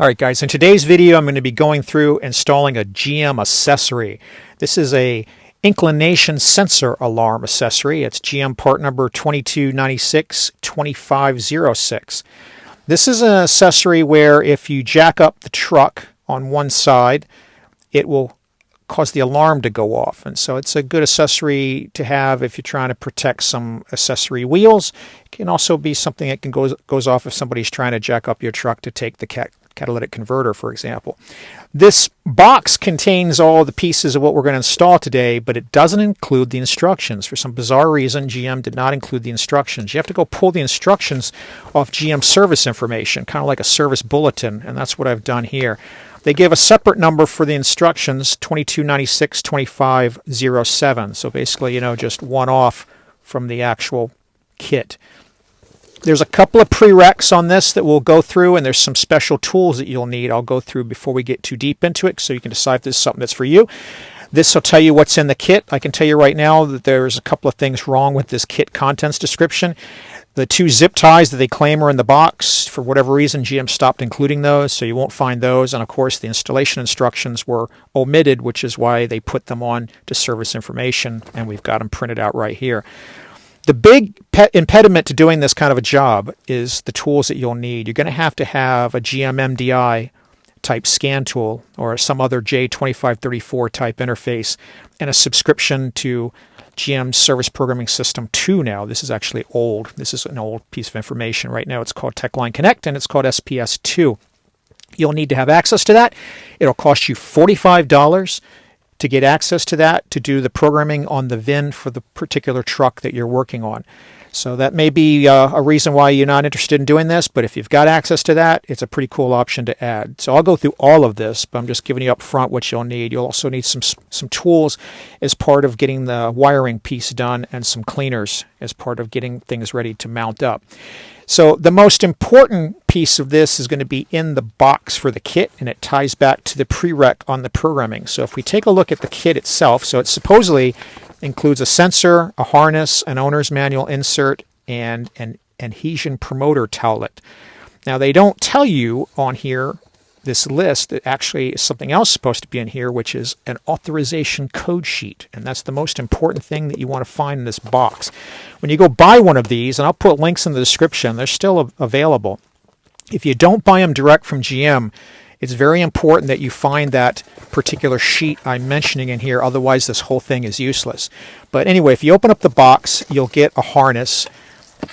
Alright guys, in today's video I'm going to be going through installing a GM accessory. This is a inclination sensor alarm accessory. It's GM part number 2296-2506. This is an accessory where if you jack up the truck on one side, it will cause the alarm to go off. And so it's a good accessory to have if you're trying to protect some accessory wheels. It can also be something that goes off if somebody's trying to jack up your truck to take the catalytic converter, for example. This box contains all the pieces of what we're going to install today, but it doesn't include the instructions. For some bizarre reason, GM did not include the instructions. You have to go pull the instructions off GM service information, kind of like a service bulletin, and that's what I've done here. They give a separate number for the instructions, 2296-2507. So basically, just one off from the actual kit. There's a couple of prereqs on this that we'll go through, and there's some special tools that you'll need. I'll go through before we get too deep into it, so you can decide if this is something that's for you. This will tell you what's in the kit. I can tell you right now that there's a couple of things wrong with this kit contents description. The two zip ties that they claim are in the box, for whatever reason, GM stopped including those, so you won't find those. And of course, the installation instructions were omitted, which is why they put them on to service information, and we've got them printed out right here. The big impediment to doing this kind of a job is the tools that you'll need. You're going to have a GM MDI type scan tool or some other J2534 type interface and a subscription to GM Service Programming System 2 now. This is actually old. This is an old piece of information. Right now it's called Techline Connect and it's called SPS2. You'll need to have access to that. It'll cost you $45 to get access to that, to do the programming on the VIN for the particular truck that you're working on. So that may be a reason why you're not interested in doing this, but if you've got access to that, it's a pretty cool option to add. So I'll go through all of this, but I'm just giving you up front what you'll need. You'll also need some tools as part of getting the wiring piece done and some cleaners as part of getting things ready to mount up. So the most important piece of this is going to be in the box for the kit, and it ties back to the prereq on the programming. So if we take a look at the kit itself, so it supposedly includes a sensor, a harness, an owner's manual insert, and an adhesion promoter towlet. Now they don't tell you on here, this list, that actually something else is supposed to be in here, which is an authorization code sheet. And that's the most important thing that you want to find in this box. When you go buy one of these, and I'll put links in the description, they're still available. If you don't buy them direct from GM, it's very important that you find that particular sheet I'm mentioning in here, otherwise this whole thing is useless. But anyway, if you open up the box, you'll get a harness.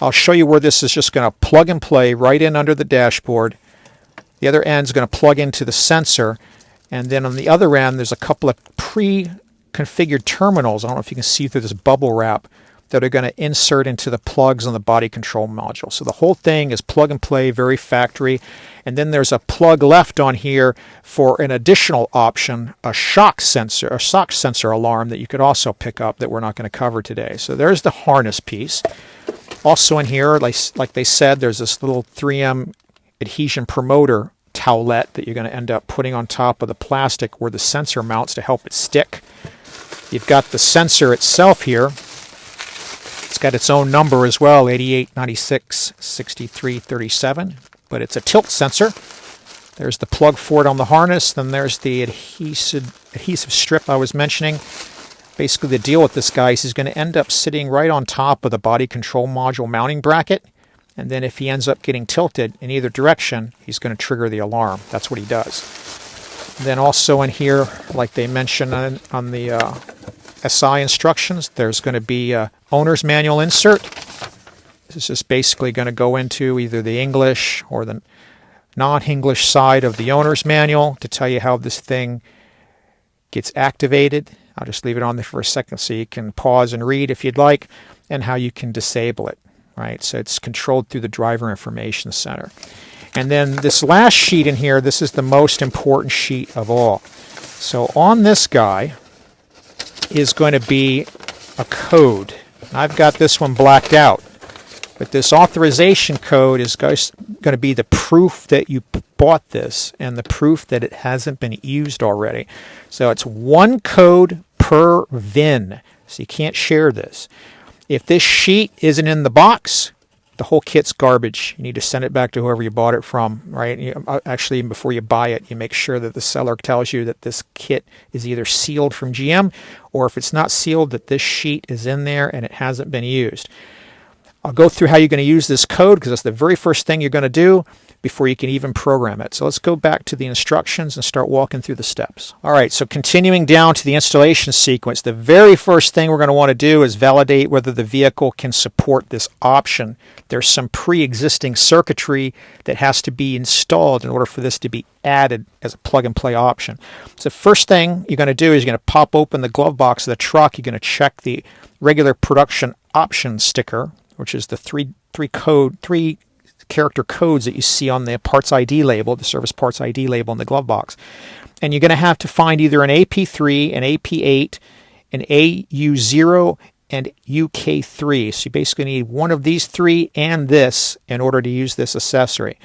I'll show you where this is just going to plug and play right in under the dashboard. The other end is going to plug into the sensor, and then on the other end there's a couple of pre-configured terminals, I don't know if you can see through this bubble wrap, that are going to insert into the plugs on the body control module. So the whole thing is plug and play, very factory. And then there's a plug left on here for an additional option, a shock sensor alarm that you could also pick up that we're not going to cover today. So there's the harness piece. Also in here, like they said, there's this little 3M adhesion promoter towelette that you're going to end up putting on top of the plastic where the sensor mounts to help it stick. You've got the sensor itself here. It's got its own number as well, 8896-6337, but it's a tilt sensor. There's the plug for it on the harness. Then there's the adhesive strip I was mentioning. Basically, the deal with this guy is he's going to end up sitting right on top of the body control module mounting bracket. And then if he ends up getting tilted in either direction, he's going to trigger the alarm. That's what he does. And then also in here, like they mentioned on the SI instructions, there's going to be a owner's manual insert. This is just basically going to go into either the English or the non-English side of the owner's manual to tell you how this thing gets activated. I'll just leave it on there for a second so you can pause and read if you'd like, and how you can disable it. Right, so it's controlled through the driver information center. And then this last sheet in here, this is the most important sheet of all. So on this guy is going to be a code. I've got this one blacked out, but this authorization code is going to be the proof that you bought this and the proof that it hasn't been used already. So it's one code per VIN, so you can't share this. If this sheet isn't in the box, the whole kit's garbage. You need to send it back to whoever you bought it from, right? Actually, even before you buy it, you make sure that the seller tells you that this kit is either sealed from GM, or if it's not sealed, that this sheet is in there and it hasn't been used. I'll go through how you're going to use this code because that's the very first thing you're going to do before you can even program it. So let's go back to the instructions and start walking through the steps. All right, so continuing down to the installation sequence, the very first thing we're going to want to do is validate whether the vehicle can support this option. There's some pre-existing circuitry that has to be installed in order for this to be added as a plug-and-play option. So the first thing you're going to do is you're going to pop open the glove box of the truck. You're going to check the regular production option sticker, which is the three character codes that you see on the parts ID label, the service parts ID label in the glove box. And you're going to have to find either an AP3, an AP8, an AU0, and UK3. So you basically need one of these three and this in order to use this accessory.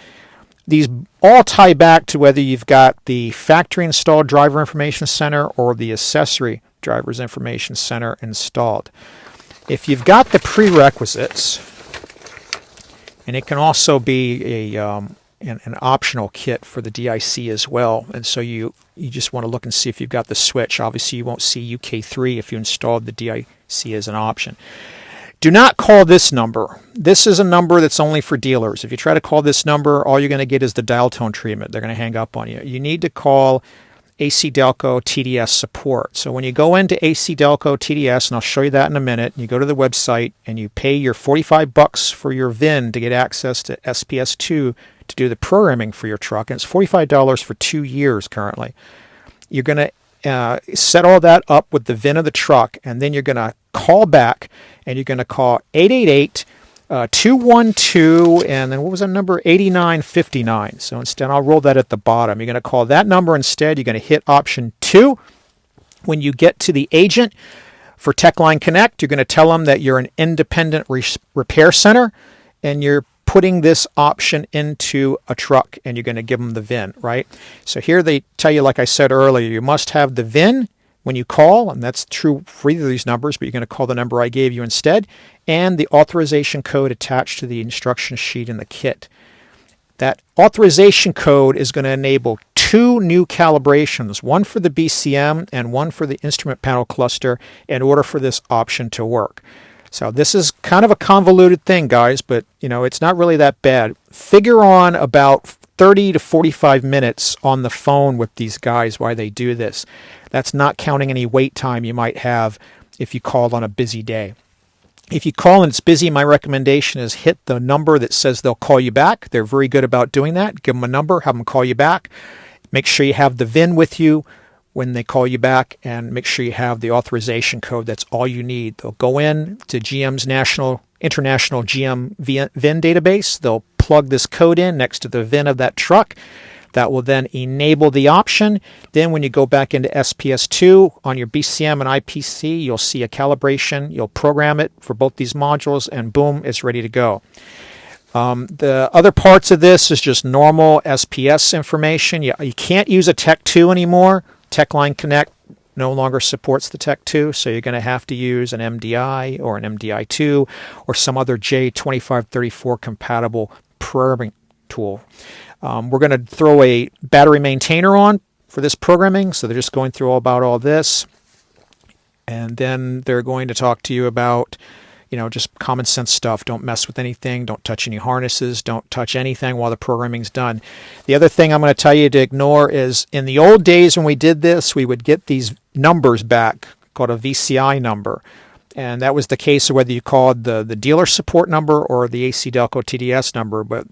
These all tie back to whether you've got the factory installed driver information center or the accessory driver's information center installed. If you've got the prerequisites, and it can also be an optional kit for the DIC as well, and so you just want to look and see if you've got the switch. Obviously, you won't see UK3 if you installed the DIC as an option. Do not call this number. This is a number that's only for dealers. If you try to call this number, all you're going to get is the dial tone treatment. They're going to hang up on you. You need to call AC Delco TDS support. So when you go into AC Delco TDS, and I'll show you that in a minute, you go to the website and you pay your $45 for your VIN to get access to SPS2 to do the programming for your truck, and it's $45 for 2 years currently. You're going to set all that up with the VIN of the truck, and then you're going to call back, and you're going to call 888 212, and then what was that number? 8959. So instead, I'll roll that at the bottom. You're going to call that number instead. You're going to hit option 2. When you get to the agent for Techline Connect, you're going to tell them that you're an independent repair center, and you're putting this option into a truck, and you're going to give them the VIN, right? So here they tell you, like I said earlier, you must have the VIN when you call, and that's true for either of these numbers, but you're going to call the number I gave you instead, and the authorization code attached to the instruction sheet in the kit. That authorization code is going to enable 2 new calibrations, one for the BCM and one for the instrument panel cluster, in order for this option to work. So this is kind of a convoluted thing, guys, but it's not really that bad. Figure on about 30 to 45 minutes on the phone with these guys while they do this. That's not counting any wait time you might have if you called on a busy day. If you call and it's busy, my recommendation is hit the number that says they'll call you back. They're very good about doing that. Give them a number, have them call you back. Make sure you have the VIN with you when they call you back, and make sure you have the authorization code. That's all you need. They'll go in to GM's international GM VIN database. They'll plug this code in next to the VIN of that truck. That will then enable the option. Then when you go back into SPS2 on your BCM and IPC, you'll see a calibration. You'll program it for both these modules, and boom, it's ready to go. The other parts of this is just normal SPS information. You can't use a Tech 2 anymore. Techline Connect no longer supports the Tech 2, so you're going to have to use an MDI or an MDI2 or some other J2534 compatible programming tool. We're going to throw a battery maintainer on for this programming, so they're just going through all this, and then they're going to talk to you about just common sense stuff. Don't mess with anything. Don't touch any harnesses. Don't touch anything while the programming's done. The other thing I'm going to tell you to ignore is, in the old days when we did this, we would get these numbers back called a VCI number. And that was the case of whether you called the dealer support number or the AC Delco TDS number. But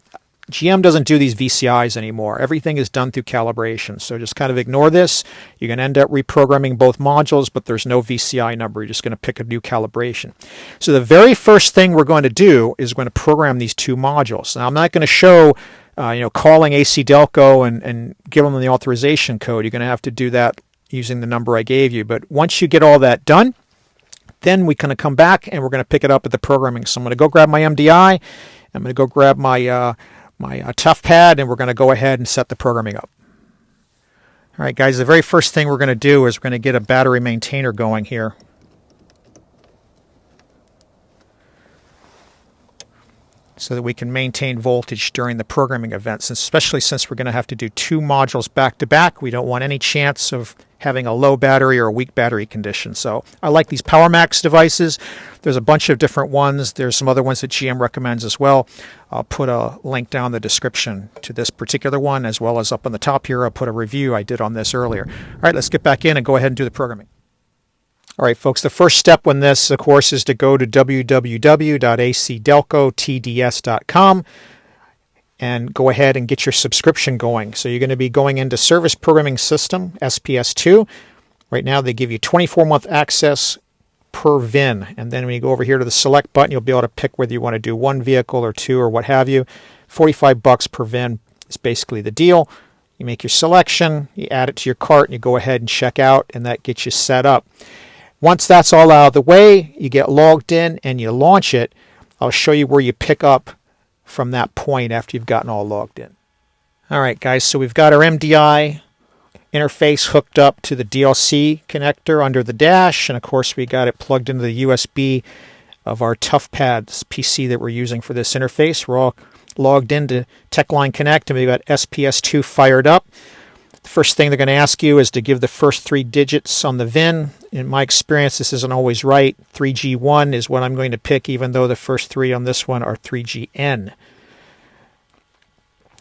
GM doesn't do these VCIs anymore. Everything is done through calibration. So just kind of ignore this. You're going to end up reprogramming both modules, but there's no VCI number. You're just going to pick a new calibration. So the very first thing we're going to do is we're going to program these 2 modules. Now, I'm not going to show calling AC Delco and give them the authorization code. You're going to have to do that using the number I gave you. But once you get all that done, then we're going to come back and we're going to pick it up at the programming. So I'm going to go grab my MDI. I'm going to go grab my tough pad, and we're going to go ahead and set the programming up. All right, guys, the very first thing we're going to do is we're going to get a battery maintainer going here. so that we can maintain voltage during the programming events, especially since we're going to have to do 2 modules back to back. We don't want any chance of having a low battery or a weak battery condition. So I like these PowerMax devices. There's a bunch of different ones. There's some other ones that GM recommends as well. I'll put a link down in the description to this particular one, as well as up on the top here. I'll put a review I did on this earlier. All right, let's get back in and go ahead and do the programming. All right, folks, the first step on this, of course, is to go to www.acdelcotds.com and go ahead and get your subscription going. So you're going to be going into Service Programming System, SPS2. Right now they give you 24-month access per VIN. And then when you go over here to the select button, you'll be able to pick whether you want to do 1 vehicle or 2 or what have you. $45 per VIN is basically the deal. You make your selection, you add it to your cart, and you go ahead and check out, and that gets you set up. Once that's all out of the way, you get logged in and you launch it. I'll show you where you pick up from that point after you've gotten all logged in. All right, guys, so we've got our MDI interface hooked up to the DLC connector under the dash, and of course we got it plugged into the USB of our ToughPad, this PC that we're using for this interface. We're all logged into Techline Connect, and we've got SPS2 fired up. The first thing they're going to ask you is to give the first 3 digits on the VIN. In my experience, this isn't always right. 3G1 is what I'm going to pick, even though the first 3 on this one are 3GN.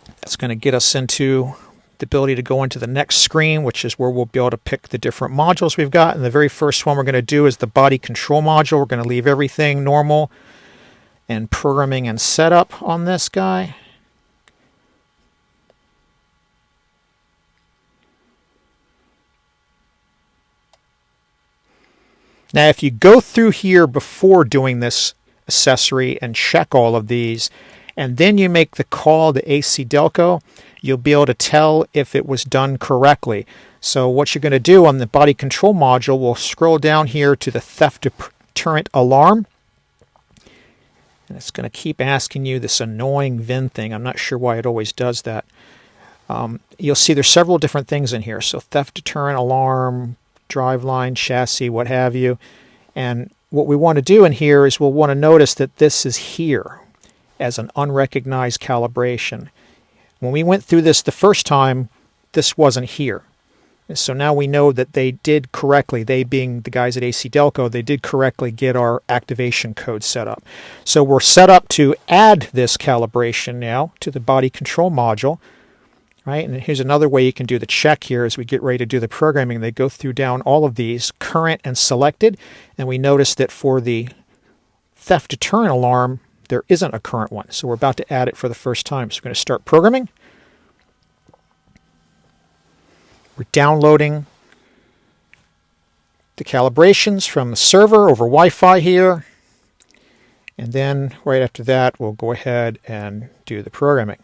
That's going to get us into the ability to go into the next screen, which is where we'll be able to pick the different modules we've got. And the very first one we're going to do is the body control module. We're going to leave everything normal and programming and setup on this guy. Now, if you go through here before doing this accessory and check all of these, and then you make the call to AC Delco, you'll be able to tell if it was done correctly. So what you're going to do on the body control module, we'll scroll down here to the theft deterrent alarm. And it's going to keep asking you this annoying VIN thing. I'm not sure why it always does that. You'll see there's several different things in here. So theft deterrent alarm, driveline, chassis, what have you. And what we want to do in here is we'll want to notice that this is here as an unrecognized calibration. When we went through this the first time, this wasn't here. So now we know that they did correctly, they being the guys at AC Delco, they did correctly get our activation code set up. So we're set up to add this calibration now to the body control module. Right, and here's another way you can do the check here as we get ready to do the programming. They go through down all of these, current and selected, and we notice that for the theft deterrent alarm, there isn't a current one. So we're about to add it for the first time. So we're going to start programming. We're downloading the calibrations from the server over Wi-Fi here. And then right after that, we'll go ahead and do the programming.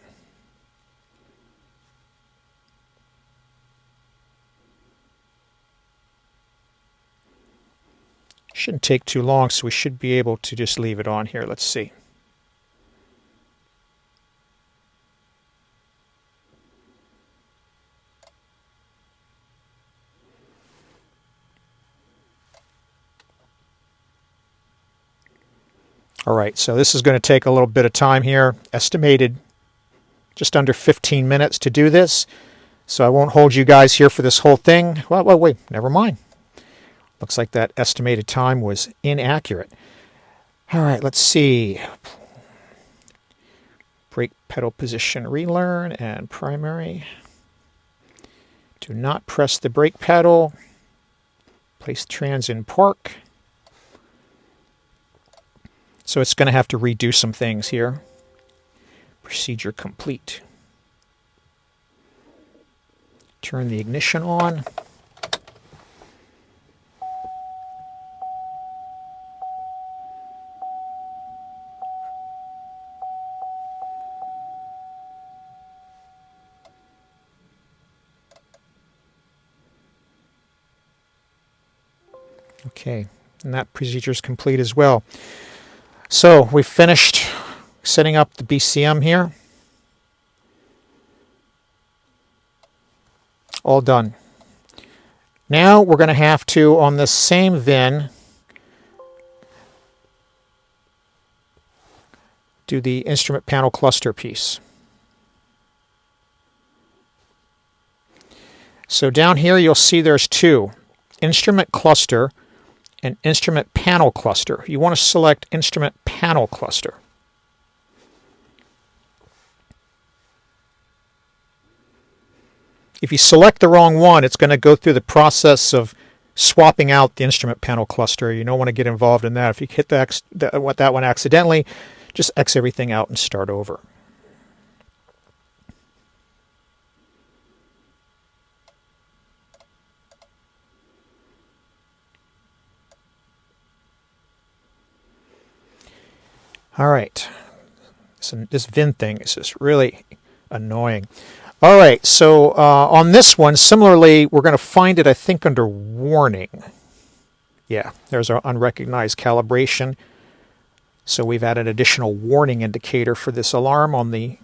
Shouldn't take too long, so we should be able to just leave it on here. Let's see. All right, so this is going to take a little bit of time here. Estimated just under 15 minutes to do this. So I won't hold you guys here for this whole thing. Well, wait, never mind. Looks like that estimated time was inaccurate. All right, let's see. Brake pedal position relearn and primary. Do not press the brake pedal. Place trans in park. So it's going to have to redo some things here. Procedure complete. Turn the ignition on. Okay, and that procedure is complete as well. So we've finished setting up the BCM here. All done. Now we're going to have to, on this same VIN, do the instrument panel cluster piece. So down here you'll see there's two, instrument cluster and instrument panel cluster. You want to select instrument panel cluster. If you select the wrong one, it's going to go through the process of swapping out the instrument panel cluster. You don't want to get involved in that. If you hit that one accidentally, just X everything out and start over. All right, so this VIN thing is just really annoying. All right, so on this one, similarly, we're going to find it, I think, under warning. Yeah, there's our unrecognized calibration. So we've added an additional warning indicator for this alarm on the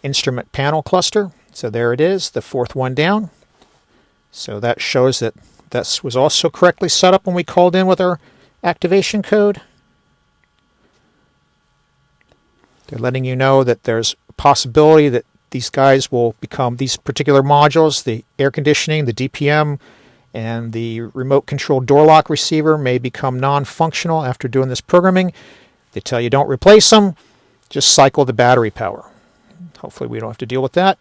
instrument panel cluster. So there it is, the fourth one down. So that shows that this was also correctly set up when we called in with our activation code. They're letting you know that there's a possibility that these guys will become, these particular modules, the air conditioning, the DPM, and the remote control door lock receiver may become non-functional after doing this programming. They tell you don't replace them, just cycle the battery power. Hopefully we don't have to deal with that.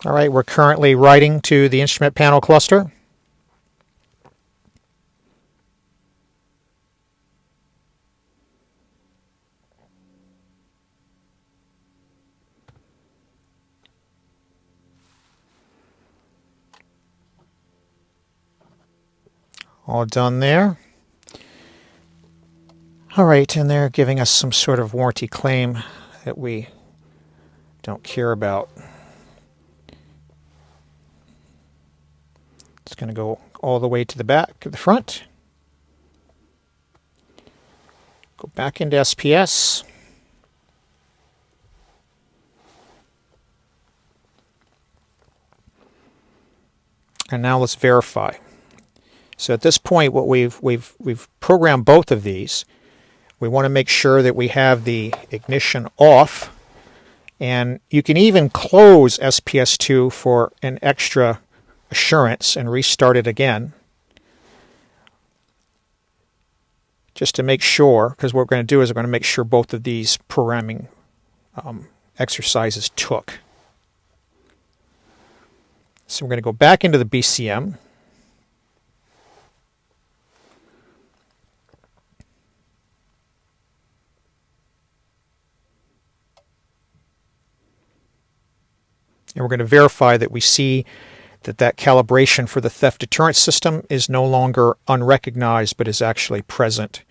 All right, we're currently writing to the instrument panel cluster. All done there. All right, and they're giving us some sort of warranty claim that we don't care about. It's going to go all the way to the back of the front. Go back into SPS. And now let's verify. So at this point, what we've programmed both of these. We want to make sure that we have the ignition off, and you can even close SPS2 for an extra assurance and restart it again, just to make sure. Because what we're going to do is we're going to make sure both of these programming exercises took. So we're going to go back into the BCM. And we're going to verify that we see that that calibration for the theft deterrent system is no longer unrecognized, but is actually present.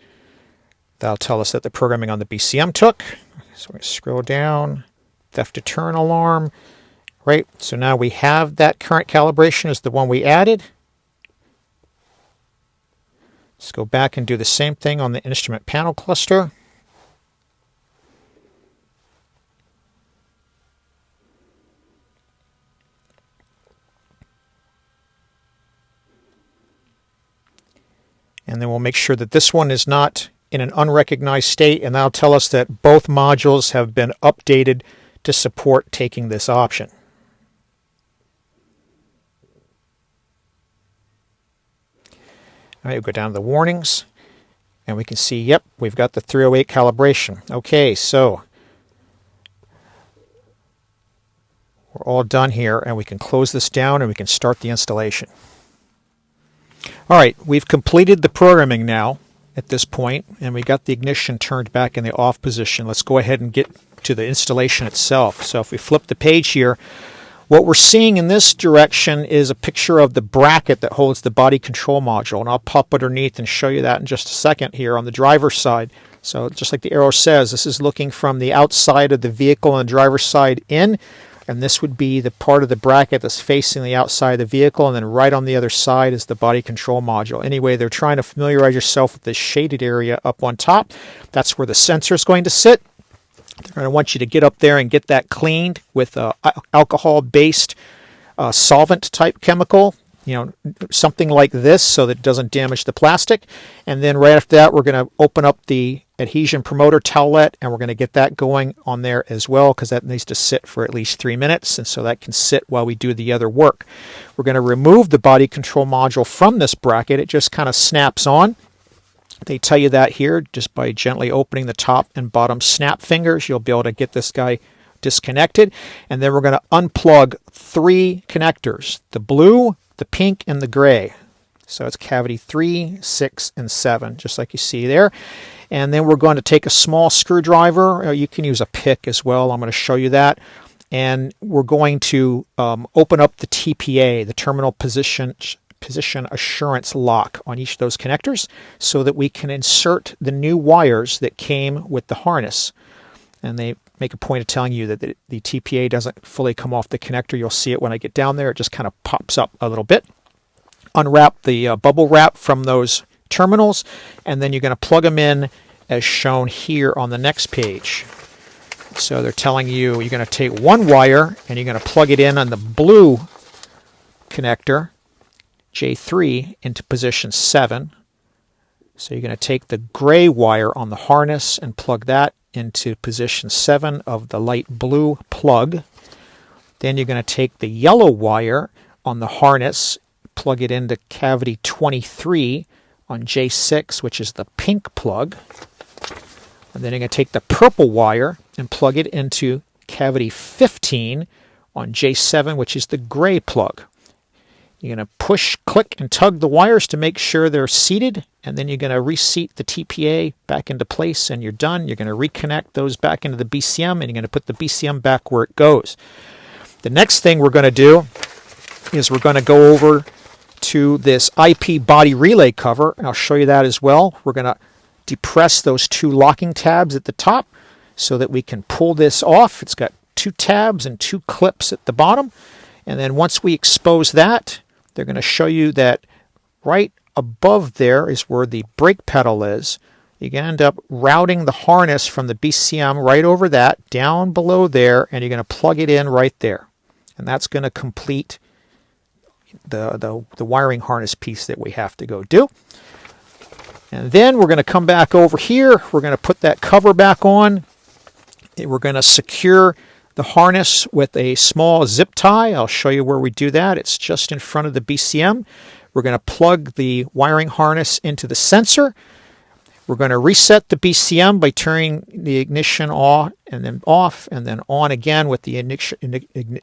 That'll tell us that the programming on the BCM took. So we're going to scroll down, theft deterrent alarm. Right, so now we have that current calibration as the one we added. Let's go back and do the same thing on the instrument panel cluster. And then we'll make sure that this one is not in an unrecognized state, and that'll tell us that both modules have been updated to support taking this option. All right, we'll go down to the warnings, and we can see, yep, we've got the 308 calibration. Okay, so we're all done here, and we can close this down and we can start the installation. All right, we've completed the programming now at this point, and we got the ignition turned back in the off position. Let's go ahead and get to the installation itself. So if we flip the page here, what we're seeing in this direction is a picture of the bracket that holds the body control module, and I'll pop underneath and show you that in just a second here on the driver's side. So just like the arrow says, this is looking from the outside of the vehicle on the driver's side in, and this would be the part of the bracket that's facing the outside of the vehicle, and then right on the other side is the body control module. Anyway, they're trying to familiarize yourself with this shaded area up on top. That's where the sensor is going to sit. They're going to want you to get up there and get that cleaned with alcohol-based solvent type chemical. something like this so that it doesn't damage the plastic. And then right after that, we're going to open up the adhesion promoter towelette, and we're going to get that going on there as well, because that needs to sit for at least 3 minutes, and so that can sit while we do the other work. We're going to remove the body control module from this bracket. It just kind of snaps on. They tell you that here, just by gently opening the top and bottom snap fingers, you'll be able to get this guy disconnected. And then we're going to unplug 3 connectors, the blue, the pink, and the gray. So it's cavity 3, 6, and 7, just like you see there. And then we're going to take a small screwdriver. You can use a pick as well. I'm going to show you that. And we're going to open up the TPA, the terminal position assurance lock, on each of those connectors, so that we can insert the new wires that came with the harness. And they make a point of telling you that the TPA doesn't fully come off the connector. You'll see it when I get down there. It just kind of pops up a little bit. Unwrap the bubble wrap from those terminals, and then you're going to plug them in as shown here on the next page. So they're telling you you're going to take one wire and you're going to plug it in on the blue connector, J3, into position 7. So you're going to take the gray wire on the harness and plug that into position 7 of the light blue plug. Then you're going to take the yellow wire on the harness, plug it into cavity 23 on J6, which is the pink plug. And then you're going to take the purple wire and plug it into cavity 15 on J7, which is the gray plug. You're going to push, click, and tug the wires to make sure they're seated, and then you're going to reseat the TPA back into place, and you're done. You're going to reconnect those back into the BCM, and you're going to put the BCM back where it goes. The next thing we're going to do is we're going to go over to this IP body relay cover, and I'll show you that as well. We're going to depress those 2 locking tabs at the top so that we can pull this off. It's got 2 tabs and 2 clips at the bottom. And then once we expose that, they're going to show you that right above there is where the brake pedal is. You're going to end up routing the harness from the BCM right over that, down below there, and you're going to plug it in right there. And that's going to complete the wiring harness piece that we have to go do. And then we're going to come back over here. We're going to put that cover back on. We're going to secure the harness with a small zip tie. I'll show you where we do that. It's just in front of the BCM. We're going to plug the wiring harness into the sensor. We're going to reset the BCM by turning the ignition off and then on again with the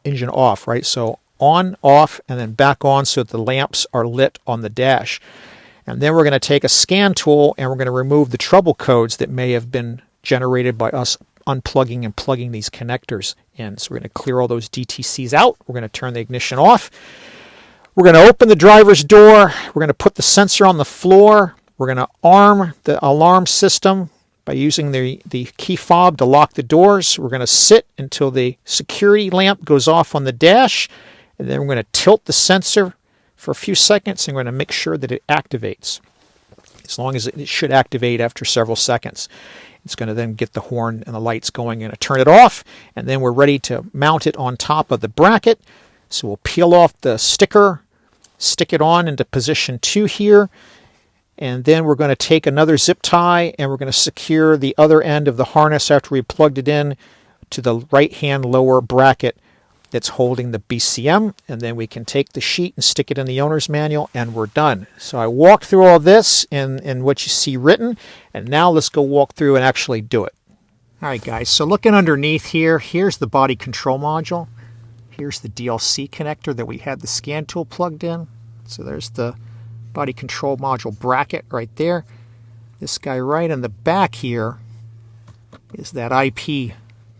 engine off, right? So on, off, and then back on so the lamps are lit on the dash. And then we're going to take a scan tool and we're going to remove the trouble codes that may have been generated by us unplugging and plugging these connectors in. So we're going to clear all those DTCs out. We're going to turn the ignition off. We're going to open the driver's door. We're going to put the sensor on the floor. We're going to arm the alarm system by using the key fob to lock the doors. We're going to sit until the security lamp goes off on the dash, and then we're going to tilt the sensor for a few seconds, and we're going to make sure that it activates. As long as it should activate after several seconds. It's going to then get the horn and the lights going and turn it off, and then we're ready to mount it on top of the bracket. So we'll peel off the sticker, stick it on into position 2 here, and then we're going to take another zip tie and we're going to secure the other end of the harness after we plugged it in to the right hand lower bracket that's holding the BCM, and then we can take the sheet and stick it in the owner's manual, and we're done. So I walked through all this in what you see written, and now let's go walk through and actually do it. All right, guys, so looking underneath here, here's the body control module. Here's the DLC connector that we had the scan tool plugged in. So there's the body control module bracket right there. This guy right in the back here is that IP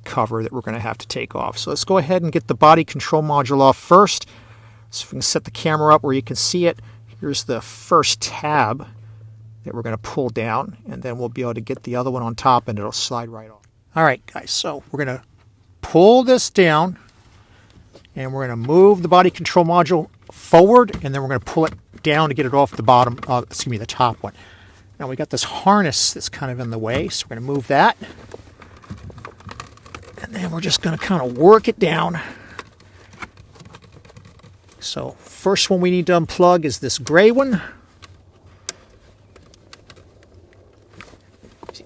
cover that we're going to have to take off. So let's go ahead and get the body control module off first. So if we can set the camera up where you can see it, here's the first tab that we're going to pull down, and then we'll be able to get the other one on top and it'll slide right off. All right, guys, so we're going to pull this down and we're going to move the body control module forward, and then we're going to pull it down to get it off the bottom, the top one. Now we got this harness that's kind of in the way, so we're going to move that. And then we're just going to kind of work it down So first one we need to unplug is this gray one.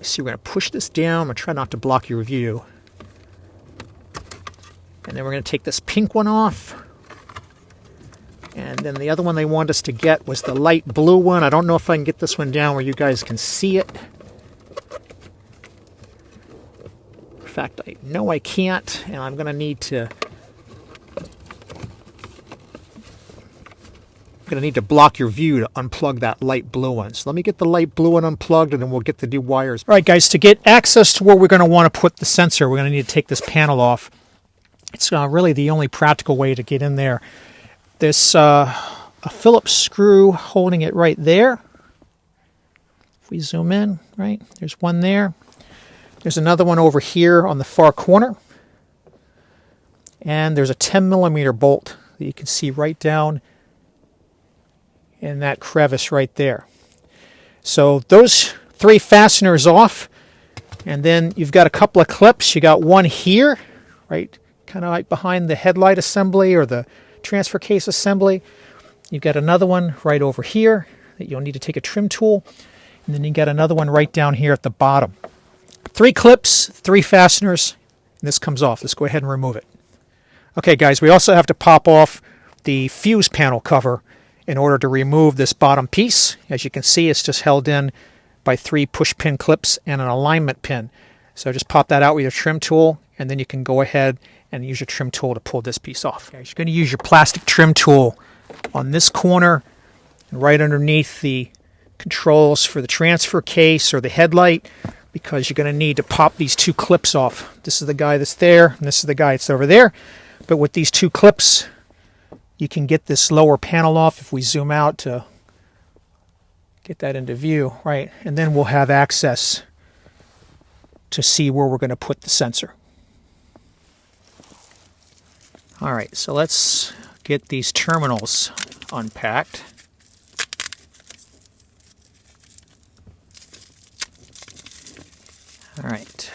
See, we're going to push this down. I'm going to try not to block your view. And then we're going to take this pink one off. And then the other one they want us to get was the light blue one. I don't know if I can get this one down where you guys can see it. In fact, I know I can't, and I'm going to need to block your view to unplug that light blue one. So let me get the light blue one unplugged, and then we'll get the new wires. All right, guys, to get access to where we're going to want to put the sensor, we're going to need to take this panel off. It's really the only practical way to get in there. There's a Phillips screw holding it right there. If we zoom in, right, there's one there. There's another one over here on the far corner. And there's a 10 millimeter bolt that you can see right down in that crevice right there. So those 3 fasteners off, and then you've got a couple of clips. You got one here, right, kind of like behind the headlight assembly or the transfer case assembly. You've got another one right over here that you'll need to take a trim tool, and then you got another one right down here at the bottom. 3 clips, 3 fasteners, and this comes off. Let's go ahead and remove it. Okay, guys, we also have to pop off the fuse panel cover in order to remove this bottom piece. As you can see, it's just held in by 3 push pin clips and an alignment pin. So just pop that out with your trim tool, and then you can go ahead and use your trim tool to pull this piece off. Okay, you're going to use your plastic trim tool on this corner, right underneath the controls for the transfer case or the headlight, because you're going to need to pop these 2 clips off. This is the guy that's there, and this is the guy that's over there. But with these 2 clips, you can get this lower panel off if we zoom out to get that into view, right? And then we'll have access to see where we're going to put the sensor. All right, so let's get these terminals unpacked. All right.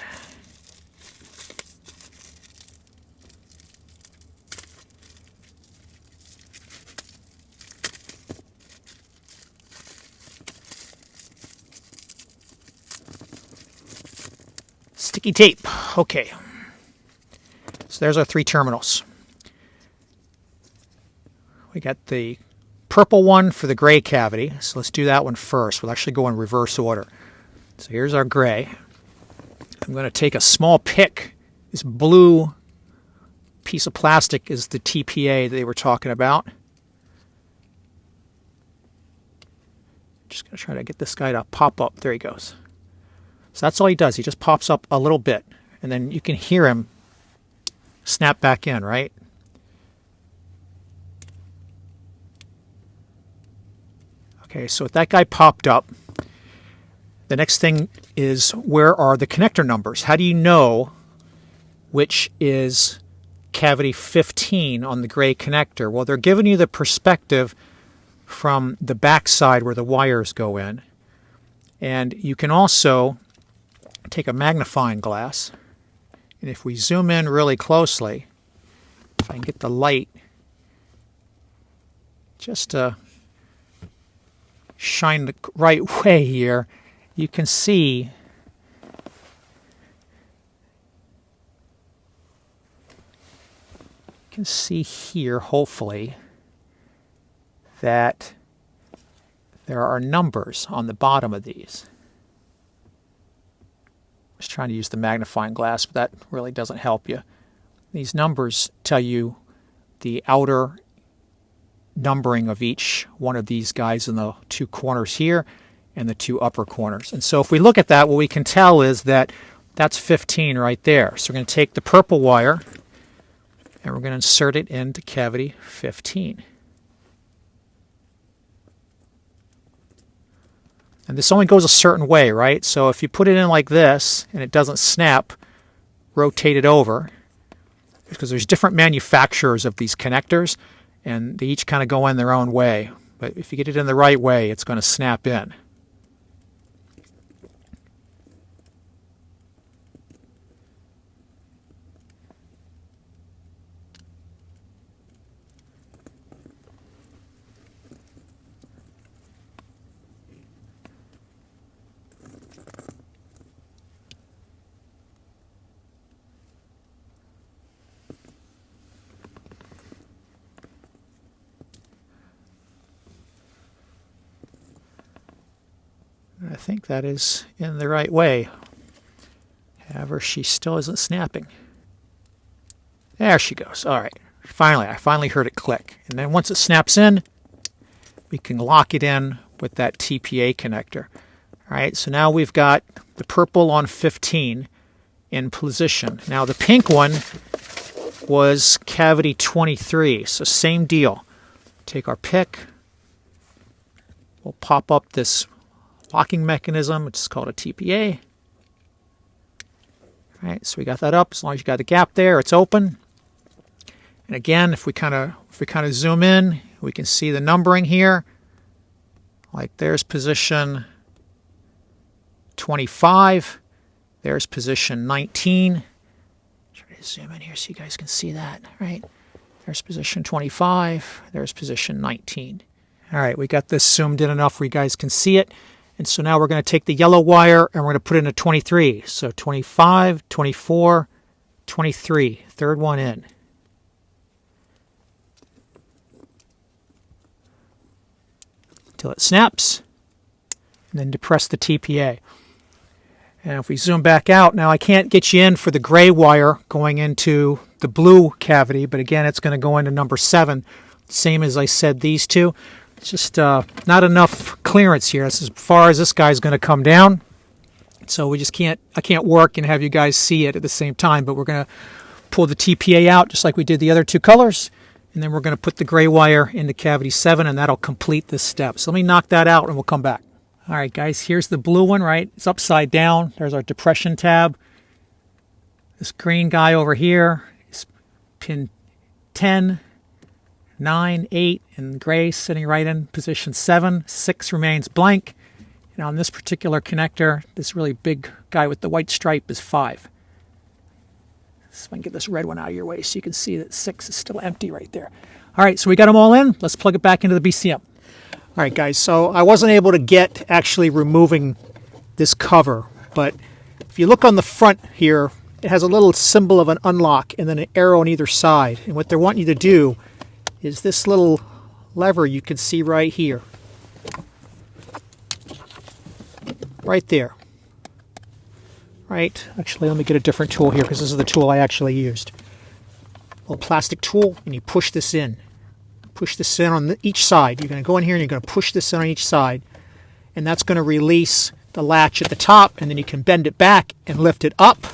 Sticky tape. Okay. So there's our 3 terminals. We got the purple one for the gray cavity. So let's do that one first. We'll actually go in reverse order. So here's our gray. I'm going to take a small pick. This blue piece of plastic is the TPA that they were talking about. Just going to try to get this guy to pop up. There he goes. So that's all he does. He just pops up a little bit, and then you can hear him snap back in, right? Okay, so if that guy popped up, the next thing is, where are the connector numbers? How do you know which is cavity 15 on the gray connector? Well, they're giving you the perspective from the back side where the wires go in. And you can also take a magnifying glass, and if we zoom in really closely, if I can get the light just to shine the right way here, you can see here, hopefully, that there are numbers on the bottom of these. I was trying to use the magnifying glass, but that really doesn't help you. These numbers tell you the outer numbering of each one of these guys in the 2 corners here and the 2 upper corners. And so if we look at that, what we can tell is that that's 15 right there. So we're going to take the purple wire and we're going to insert it into cavity 15. And this only goes a certain way, right? So if you put it in like this and it doesn't snap, rotate it over, because there's different manufacturers of these connectors, and they each kind of go in their own way. But if you get it in the right way, it's going to snap in. I think that is in the right way. However, she still isn't snapping. There she goes. All right. Finally, I finally heard it click. And then once it snaps in, we can lock it in with that TPA connector. All right, so now we've got the purple on 15 in position. Now the pink one was cavity 23, so same deal. Take our pick. We'll pop up this locking mechanism, which is called a TPA. All right, so we got that up. As long as you got the gap there, it's open. And again, if we kind of zoom in, we can see the numbering here. Like there's position 25. There's position 19. Try to zoom in here so you guys can see that. Right? There's position 25. There's position 19. All right, we got this zoomed in enough where you guys can see it. And so now we're going to take the yellow wire and we're going to put it in a 23. So 25, 24, 23. Third one in. Until it snaps. And then depress the TPA. And if we zoom back out, now I can't get you in for the gray wire going into the blue cavity, but again, it's going to go into number 7. Same as I said, these two. It's just not enough clearance here. That's as far as this guy's going to come down. So we just can't, I can't work and have you guys see it at the same time, but we're going to pull the TPA out just like we did the other two colors. And then we're going to put the gray wire into cavity 7, and that'll complete this step. So let me knock that out and we'll come back. All right, guys, here's the blue one, right? It's upside down. There's our depression tab. This green guy over here is pin 10, 9, 8, and gray sitting right in position 7. 6 remains blank. And on this particular connector, this really big guy with the white stripe is 5. So I can get this red one out of your way so you can see that 6 is still empty right there. All right, so we got them all in. Let's plug it back into the BCM. All right, guys, so I wasn't able to get actually removing this cover, but if you look on the front here, it has a little symbol of an unlock and then an arrow on either side. And what they're wanting you to do is this little lever you can see right here. Right there. Right? Actually, let me get a different tool here because this is the tool I actually used. A little plastic tool, and you push this in. Push this in on each side. You're going to go in here and you're going to push this in on each side. And that's going to release the latch at the top, and then you can bend it back and lift it up.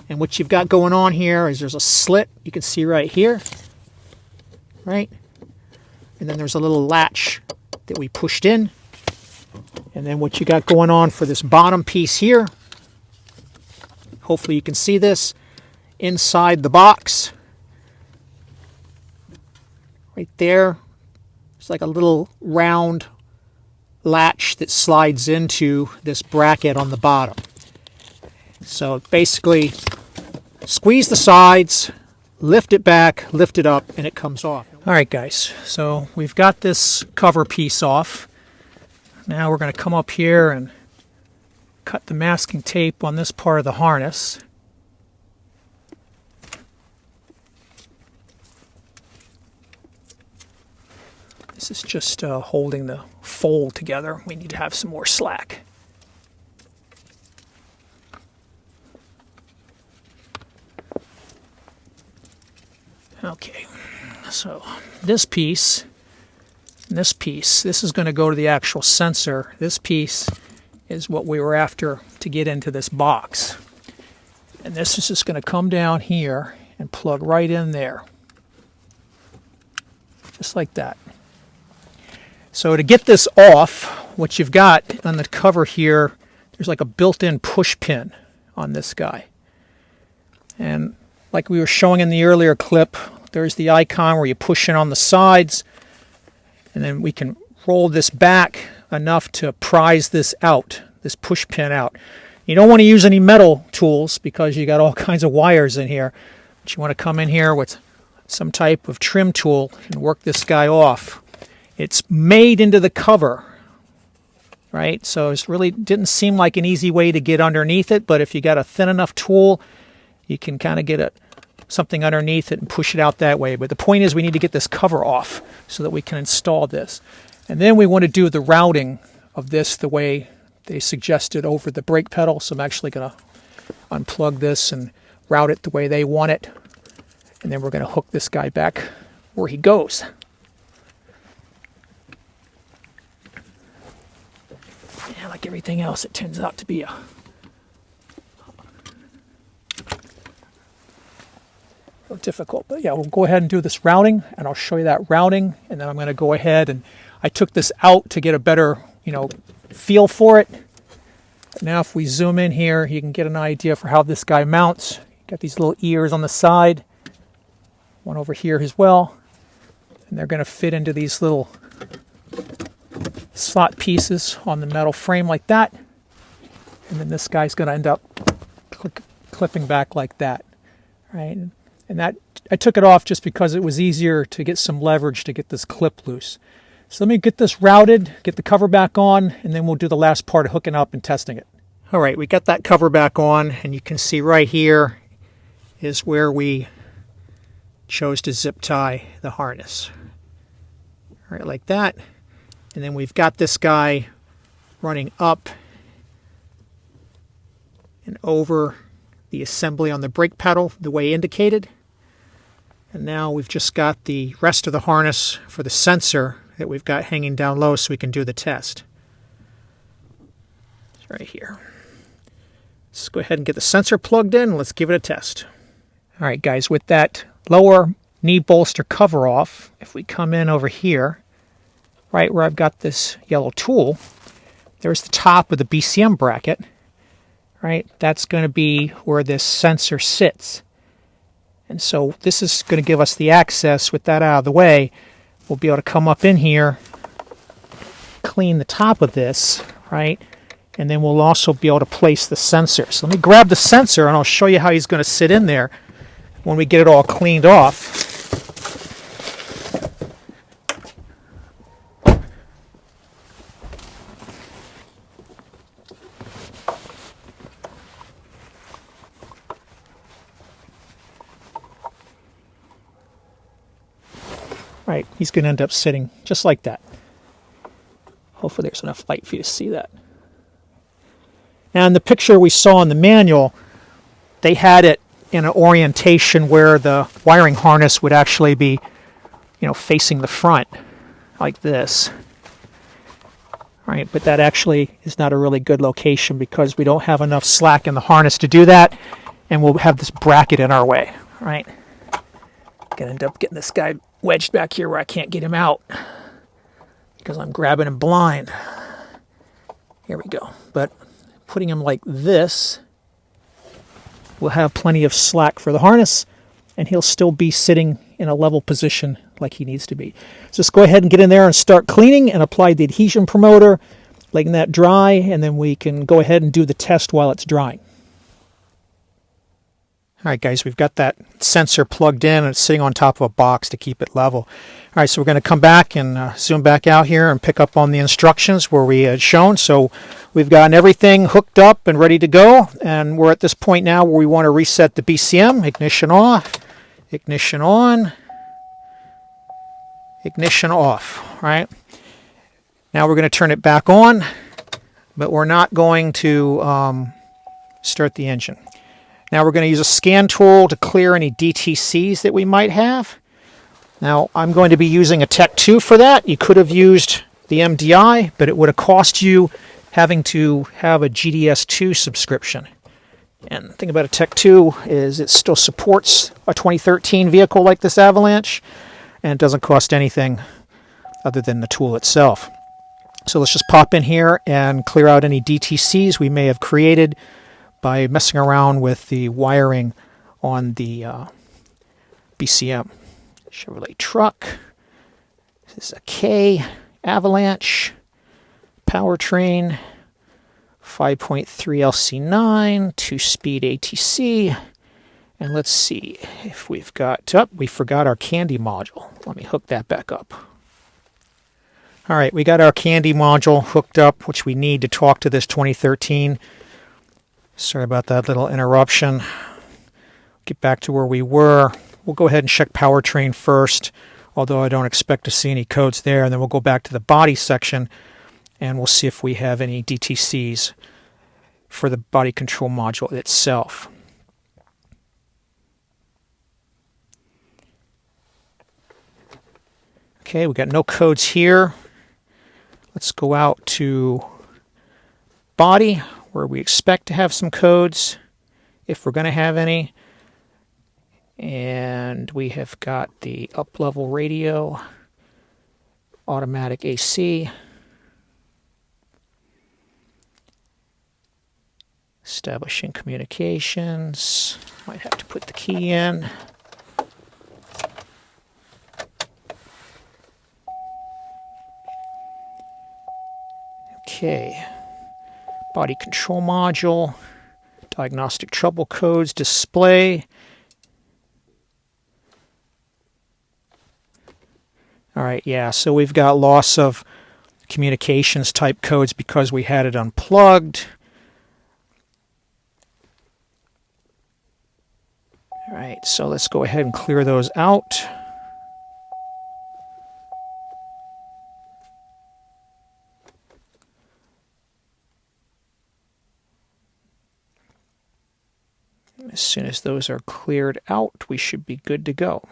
And what you've got going on here is there's a slit you can see right here. Right? And then there's a little latch that we pushed in. And then what you got going on for this bottom piece here, hopefully you can see this, inside the box, right there, it's like a little round latch that slides into this bracket on the bottom. So basically, squeeze the sides, lift it back, lift it up, and it comes off. All right, guys, so we've got this cover piece off. Now we're going to come up here and cut the masking tape on this part of the harness. This is just holding the fold together. We need to have some more slack. Okay, so this piece, this is going to go to the actual sensor. This piece is what we were after to get into this box. And this is just going to come down here and plug right in there. Just like that. So to get this off, what you've got on the cover here, there's like a built-in push pin on this guy. And like we were showing in the earlier clip, there's the icon where you push in on the sides, and then we can roll this back enough to prise this out, this push pin out. You don't want to use any metal tools because you got all kinds of wires in here, but you want to come in here with some type of trim tool and work this guy off. It's made into the cover, right? So it really didn't seem like an easy way to get underneath it, but if you got a thin enough tool, you can kind of get something underneath it and push it out that way. But the point is we need to get this cover off so that we can install this. And then we want to do the routing of this the way they suggested over the brake pedal. So I'm actually going to unplug this and route it the way they want it. And then we're going to hook this guy back where he goes. Yeah, like everything else, it turns out to be a difficult, but yeah, we'll go ahead and do this routing, and I'll show you that routing, and then I'm going to go ahead and I took this out to get a better, feel for it. But now if we zoom in here, you can get an idea for how this guy mounts. Got these little ears on the side, one over here as well, and they're going to fit into these little slot pieces on the metal frame like that, and then this guy's going to end up clipping back like that, right? And that I took it off just because it was easier to get some leverage to get this clip loose. So let me get this routed, get the cover back on, and then we'll do the last part of hooking up and testing it. All right, we got that cover back on, and you can see right here is where we chose to zip tie the harness. All right, like that. And then we've got this guy running up and over the assembly on the brake pedal the way indicated. And now we've just got the rest of the harness for the sensor that we've got hanging down low so we can do the test. It's right here. Let's go ahead and get the sensor plugged in and let's give it a test. All right, guys, with that lower knee bolster cover off, if we come in over here, right where I've got this yellow tool, there's the top of the BCM bracket, right? That's going to be where this sensor sits. And so this is going to give us the access. With that out of the way, we'll be able to come up in here, clean the top of this, right? And then we'll also be able to place the sensor. So let me grab the sensor and I'll show you how he's going to sit in there when we get it all cleaned off. Right, he's going to end up sitting just like that. Hopefully there's enough light for you to see that. Now in the picture we saw in the manual, they had it in an orientation where the wiring harness would actually be, facing the front, like this. Right, but that actually is not a really good location because we don't have enough slack in the harness to do that, and we'll have this bracket in our way, right? Gonna end up getting this guy wedged back here where I can't get him out because I'm grabbing him blind. Here we go. But putting him like this, we'll have plenty of slack for the harness, and he'll still be sitting in a level position like he needs to be. So just go ahead and get in there and start cleaning and apply the adhesion promoter, letting that dry, and then we can go ahead and do the test while it's drying. All right, guys, we've got that sensor plugged in and it's sitting on top of a box to keep it level. All right, so we're going to come back and zoom back out here and pick up on the instructions where we had shown. So we've gotten everything hooked up and ready to go, and we're at this point now where we want to reset the BCM. Ignition off, ignition on, ignition off. All right, now we're going to turn it back on, but we're not going to start the engine. Now we're going to use a scan tool to clear any DTCs that we might have. Now I'm going to be using a Tech 2 for that. You could have used the MDI, but it would have cost you having to have a GDS2 subscription. And the thing about a Tech 2 is it still supports a 2013 vehicle like this Avalanche, and it doesn't cost anything other than the tool itself. So let's just pop in here and clear out any DTCs we may have created by messing around with the wiring on the BCM. Chevrolet truck. This is a K Avalanche powertrain, 5.3 LC9, 2-speed ATC. And let's see if we've got, we forgot our candy module. Let me hook that back up. All right, we got our candy module hooked up, which we need to talk to this 2013. Sorry about that little interruption. Get back to where we were. We'll go ahead and check powertrain first, although I don't expect to see any codes there. And then we'll go back to the body section and we'll see if we have any DTCs for the body control module itself. Okay, we got no codes here. Let's go out to body, where we expect to have some codes, if we're going to have any. And we have got the up-level radio, automatic AC, establishing communications. Might have to put the key in. Okay, body control module, diagnostic trouble codes, display. All right, yeah, so we've got loss of communications type codes because we had it unplugged. All right, so let's go ahead and clear those out. As soon as those are cleared out, we should be good to go.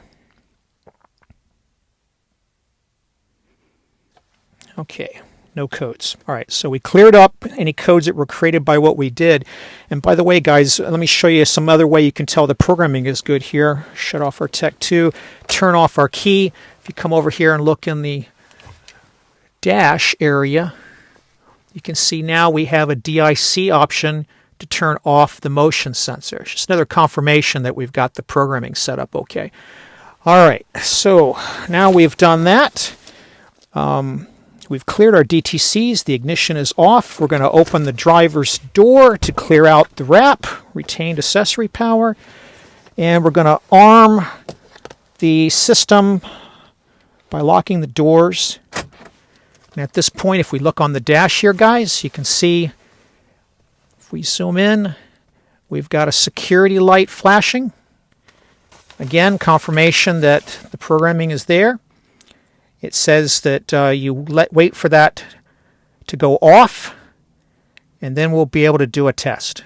Okay, no codes. All right, so we cleared up any codes that were created by what we did. And by the way, guys, let me show you some other way you can tell the programming is good here. Shut off our Tech 2, turn off our key. If you come over here and look in the dash area, you can see now we have a DIC option to turn off the motion sensor. It's just another confirmation that we've got the programming set up okay. All right, so now we've done that. We've cleared our DTCs. The ignition is off. We're going to open the driver's door to clear out the wrap, retained accessory power, and we're going to arm the system by locking the doors. And at this point, if we look on the dash here, guys, you can see, if we zoom in, we've got a security light flashing. Again, confirmation that the programming is there. It says that you wait for that to go off, and then we'll be able to do a test.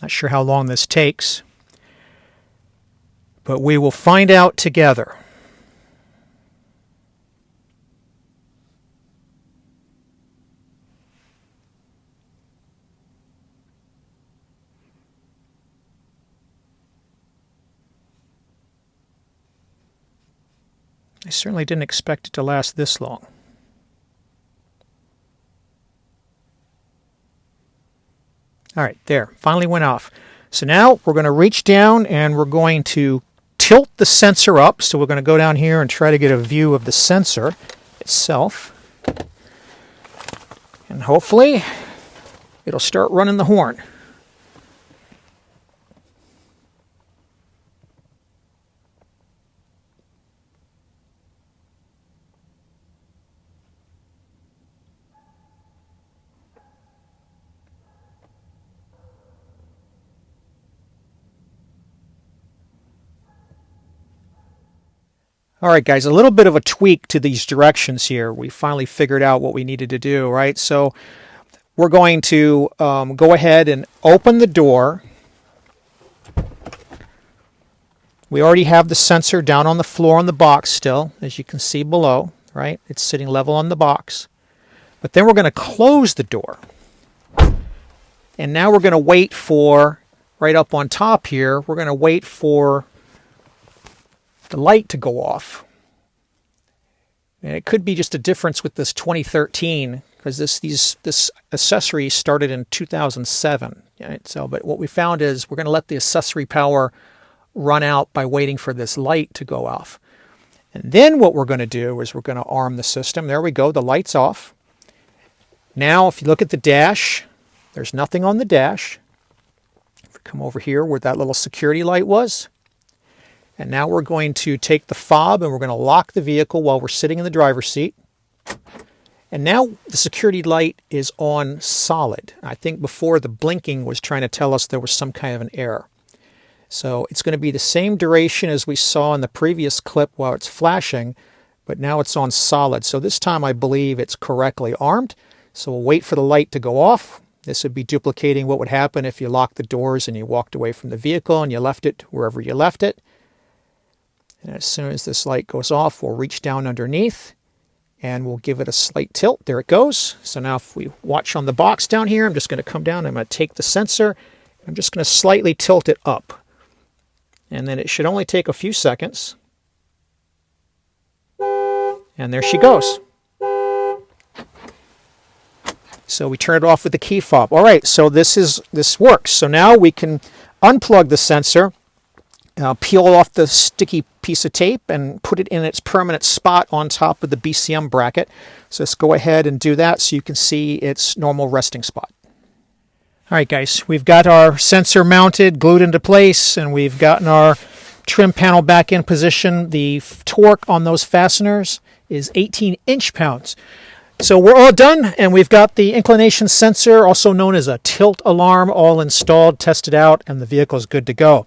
Not sure how long this takes, but we will find out together. I certainly didn't expect it to last this long. All right, there, finally went off. So now we're going to reach down and we're going to tilt the sensor up. So we're going to go down here and try to get a view of the sensor itself. And hopefully it'll start running the horn. All right, guys, a little bit of a tweak to these directions here. We finally figured out what we needed to do, right? So we're going to go ahead and open the door. We already have the sensor down on the floor on the box still, as you can see below, right? It's sitting level on the box. But then we're going to close the door. And now we're going to wait for, right up on top here, we're going to wait for the light to go off. And it could be just a difference with this 2013, because this accessory started in 2007. Right? So, but what we found is we're going to let the accessory power run out by waiting for this light to go off. And then what we're going to do is we're going to arm the system. There we go, the light's off. Now if you look at the dash, there's nothing on the dash. If we come over here where that little security light was, and now we're going to take the fob and we're going to lock the vehicle while we're sitting in the driver's seat. And now the security light is on solid. I think before the blinking was trying to tell us there was some kind of an error. So it's going to be the same duration as we saw in the previous clip while it's flashing, but now it's on solid. So this time I believe it's correctly armed. So we'll wait for the light to go off. This would be duplicating what would happen if you locked the doors and you walked away from the vehicle and you left it wherever you left it. And as soon as this light goes off, we'll reach down underneath and we'll give it a slight tilt. There it goes. So now if we watch on the box down here, I'm just going to come down. I'm going to take the sensor. I'm just going to slightly tilt it up. And then it should only take a few seconds. And there she goes. So we turn it off with the key fob. All right, so this works. So now we can unplug the sensor, peel off the sticky piece of tape and put it in its permanent spot on top of the BCM bracket. So let's go ahead and do that so you can see its normal resting spot. All right, guys, we've got our sensor mounted, glued into place, and we've gotten our trim panel back in position. The torque on those fasteners is 18 inch-pounds. So we're all done, and we've got the inclination sensor, also known as a tilt alarm, all installed, tested out, and the vehicle is good to go.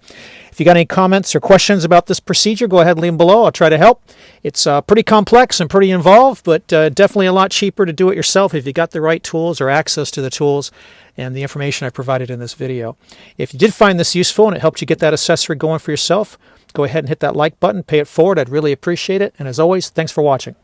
If you got any comments or questions about this procedure, go ahead and leave them below. I'll try to help. It's pretty complex and pretty involved, but definitely a lot cheaper to do it yourself if you got the right tools or access to the tools and the information I provided in this video. If you did find this useful and it helped you get that accessory going for yourself, go ahead and hit that like button, pay it forward. I'd really appreciate it. And as always, thanks for watching.